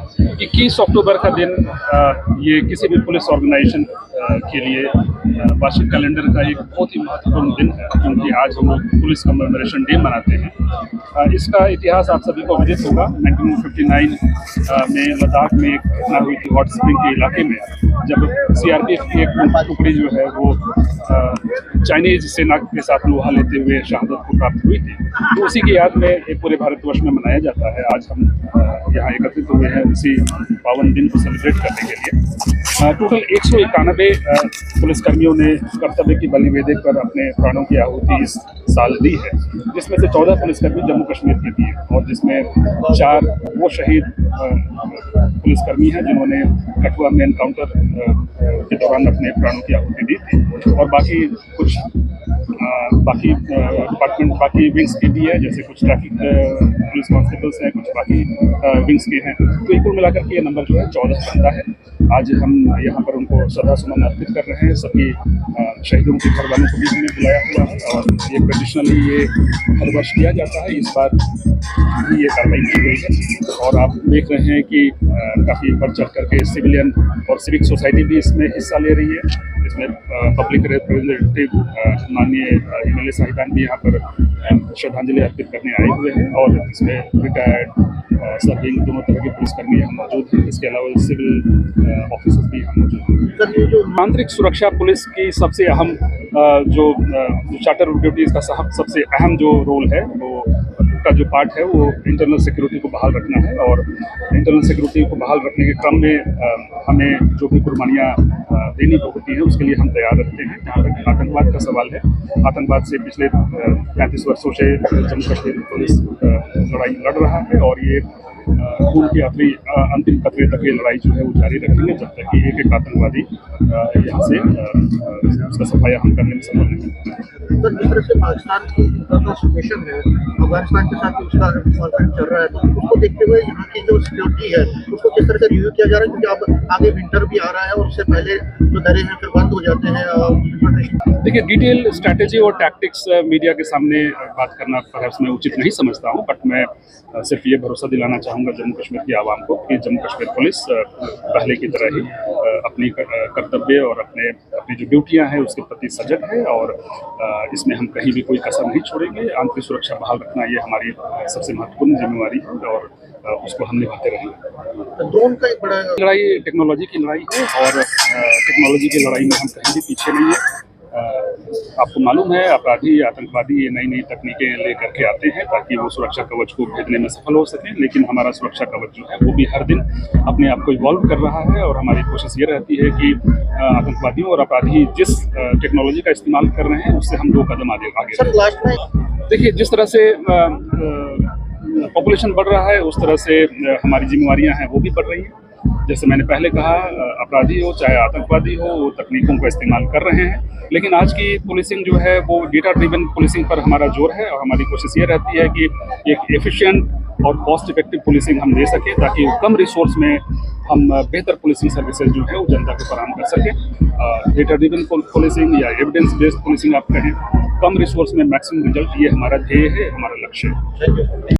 21 अक्टूबर का दिन ये किसी भी पुलिस ऑर्गेनाइजेशन के लिए वार्षिक कैलेंडर का एक बहुत ही महत्वपूर्ण दिन है, क्योंकि आज हम लोग पुलिस कमेमोरेशन डे मनाते हैं। इसका इतिहास आप सभी को विदित होगा। 1959 में लद्दाख में एक घटना हुई थी हॉट स्प्रिंग के इलाके में, जब सीआरपीएफ की एक टुकड़ी जो है वो चाइनीज सेना के साथ लोहा लेते हुए शहादत को प्राप्त हुई थी। तो उसी की याद में एक पूरे भारतवर्ष में मनाया जाता है। आज हम यहाँ एकत्रित हुए हैं उसी पावन दिन को सेलिब्रेट करने के लिए। टोटल 191 पुलिसकर्मियों ने कर्तव्य की बलि देकर अपने प्राणों की आहुति इस साल दी है, जिसमें से 14 पुलिसकर्मी जम्मू कश्मीर के दिए और जिसमें 4 वो शहीद पुलिसकर्मी हैं जिन्होंने कठुआ में एनकाउंटर के दौरान अपने प्राणों की आहुति दी थी, और बाकी कुछ डिपार्टमेंट बाकी विंग्स के भी है, जैसे कुछ ट्रैफिक पुलिस कांस्टेबल्स हैं, कुछ बाकी विंग्स के हैं। तो कुल मिलाकर के ये नंबर जो है 14 बनता है। आज हम यहाँ पर उनको श्रद्धा सुमन अर्पित कर रहे हैं। सभी शहीदों के घर वालों को भी हमने बुलाया हुआ है और ये ट्रेडिशनली ये हर वर्ष किया जाता है। इस बार भी ये कार्रवाई की गई है और आप देख रहे हैं कि काफ़ी बढ़ चढ़ करके सिविलियन और सिविक सोसाइटी भी इसमें हिस्सा ले रही है। इसमें पब्लिक रिप्रेजेंटेटिव माननीय एमएलए साहिबान भी यहाँ पर श्रद्धांजलि अर्पित करने आए हुए हैं और इसमें रिटायर्ड सर्विंग दोनों तरह के पुलिसकर्मी यहाँ मौजूद हैं। इसके अलावा सिविल ऑफिसर्स भी यहाँ मौजूद हैं। आंतरिक सुरक्षा पुलिस की सबसे अहम जो चार्टर ऑफ ड्यूटीज़ का सबसे अहम जो रोल है वो का जो पार्ट है वो इंटरनल सिक्योरिटी को बहाल रखना है, और इंटरनल सिक्योरिटी को बहाल रखने के क्रम में हमें जो भी कुर्बानियाँ देनी होती हैं उसके लिए हम तैयार रखते हैं। जहाँ तक आतंकवाद का सवाल है, आतंकवाद से पिछले 35 वर्षों से जम्मू कश्मीर पुलिस लड़ाई लड़ रहा है और ये खून की आखिरी अंतिम कतरे तक ये लड़ाई जो है वो जारी रखेंगे जब तक कि एक आतंकवादी यहाँ से उसका सफाया हम करने में सफल नहीं। तो जिस तरह से पाकिस्तान की इंटरनल सिचुएशन है, अफगानिस्तान के साथ उसका कॉन्फ्लिक्ट चल रहा है, तो उसको देखते हुए यहाँ की जो सिक्योरिटी है उसको किस तरह से रिव्यू किया जा रहा है, क्योंकि अब आगे विंटर भी आ रहा है और उससे पहले जो दरे हैं फिर बंद हो जाते हैं। देखिए, डिटेल स्ट्रैटेजी और टैक्टिक्स मीडिया के सामने बात करना परहैप्स मैं उचित नहीं समझता हूँ, बट मैं सिर्फ ये भरोसा दिलाना चाहूँगा जम्मू कश्मीर की आवाम को कि जम्मू कश्मीर पुलिस पहले की तरह ही अपनी कर्तव्य और अपनी जो ड्यूटियाँ हैं उसके प्रति सजग है और इसमें हम कहीं भी कोई कसर नहीं छोड़ेंगे। आंतरिक सुरक्षा बहाल रखना ये हमारी सबसे महत्वपूर्ण जिम्मेवारी है और उसको हम निभाते रहेंगे। ड्रोन का एक बड़ा लड़ाई टेक्नोलॉजी की लड़ाई है और टेक्नोलॉजी की लड़ाई में हम कहीं भी पीछे नहीं है। आपको मालूम है, अपराधी आतंकवादी ये नई नई तकनीकें लेकर के आते हैं ताकि वो सुरक्षा कवच को भेजने में सफल हो सकें, लेकिन हमारा सुरक्षा कवच जो है वो भी हर दिन अपने आप को इवॉल्व कर रहा है और हमारी कोशिश ये रहती है कि आतंकवादियों और अपराधी जिस टेक्नोलॉजी का इस्तेमाल कर रहे हैं उससे हम 2 कदम आगे देखिए, जिस तरह से पॉपुलेशन बढ़ रहा है उस तरह से हमारी जिम्मेवारियां हैं वो भी बढ़ रही हैं। जैसे मैंने पहले कहा, अपराधी हो चाहे आतंकवादी हो वो तकनीकों का इस्तेमाल कर रहे हैं, लेकिन आज की पुलिसिंग जो है वो डेटा ड्रिवन पुलिसिंग पर हमारा जोर है और हमारी कोशिश ये रहती है कि एक एफिशिएंट और कॉस्ट इफेक्टिव पुलिसिंग हम दे सकें ताकि कम रिसोर्स में हम बेहतर पुलिसिंग सर्विसेज जो है वो जनता को फराहम कर सकें। डेटा ड्रिवन पुलिसिंग या एविडेंस बेस्ड पुलिसिंग आप कहें, कम रिसोर्स में मैक्सिमम रिजल्ट, ये हमारा ध्येय है, हमारा लक्ष्य है।